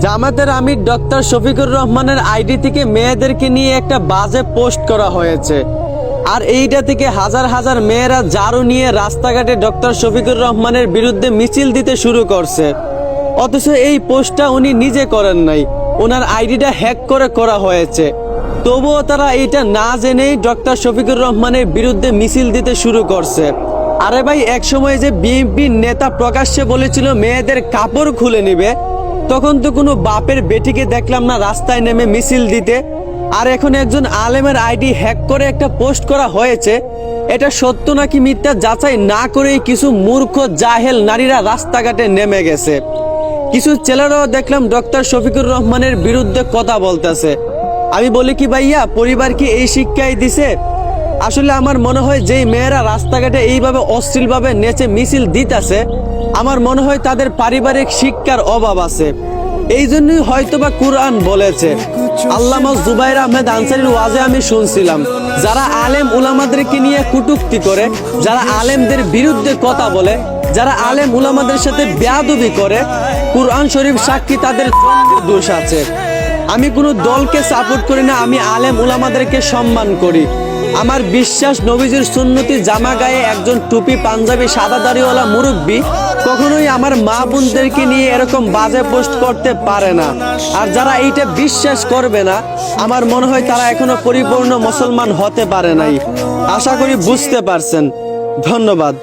জামাতের আমির ডক্টর শফিকুর রহমানের আইডি থেকে মেয়েদেরকে নিয়ে একটা বাজে পোস্ট করা হয়েছে। আর এইটা থেকে হাজার হাজার মেয়েরা ঝাড়ু নিয়ে রাস্তাঘাটে ডক্টর শফিকুর রহমানের বিরুদ্ধে মিছিল দিতে শুরু করছে। অথচ এই পোস্টটা উনি নিজে করেন নাই, ওনার আইডিটা হ্যাক করে করা হয়েছে। তবুও তারা এইটা না জেনেই ডক্টর শফিকুর রহমানের বিরুদ্ধে মিছিল দিতে শুরু করছে। আরে ভাই, এক সময় যে বিএনপি নেতা প্রকাশ্যে বলেছিল মেয়েদের কাপড় খুলে নিবে, তখন তো কোনো বাপের বেটিকে দেখলাম না রাস্তায় নেমে মিছিল দিতে। আর এখন একজন আলেমের আইডি হ্যাক করে একটা পোস্ট করা হয়েছে, এটা সত্য নাকি মিথ্যা যাচাই না করেই কিছু মূর্খ জাহেল নারীরা রাস্তাঘাটে নেমে গেছে। কিছু ছেলেরাও দেখলাম ডক্টর শফিকুর রহমানের বিরুদ্ধে কথা বলতেছে। আমি বলি কি ভাইয়া, পরিবার কি এই শিক্ষাই দিছে? আসলে আমার মনে হয় যেই মেয়েরা রাস্তাঘাটে এইভাবে অশ্লীলভাবে নেচে মিছিল দিতেছে, আমার মনে হয় তাদের পারিবারিক শিক্ষার অভাব আছে। এই জন্যই হয়তোবা কুরআন বলেছে। আল্লামা জুবাইর আহমেদ আনসারীর ওয়াজে আমি শুনছিলাম, যারা আলেম উলামাদেরকে নিয়ে কটূক্তি করে, যারা আলেমদের বিরুদ্ধে কথা বলে, যারা আলেম উলামাদের সাথে বেয়াদবি করে, কুরআন শরীফ সাক্ষী তাদের দোষ আছে। আমি কোনো দলকে সাপোর্ট করি না, আমি আলেম উলামাদেরকে সম্মান করি। আমার বিশ্বাস নবীজির সুন্নতি জামা গায়ে একজন টুপি পাঞ্জাবি সাদা দাড়িওয়ালা মুরব্বী কখনোই আমার মা বোনদেরকে নিয়ে এরকম বাজে পোস্ট করতে পারে না। আর যারা এইটা বিশ্বাস করবে না, আমার মনে হয় তারা এখনো পরিপূর্ণ মুসলমান হতে পারে নাই। আশা করি বুঝতে পারছেন। ধন্যবাদ।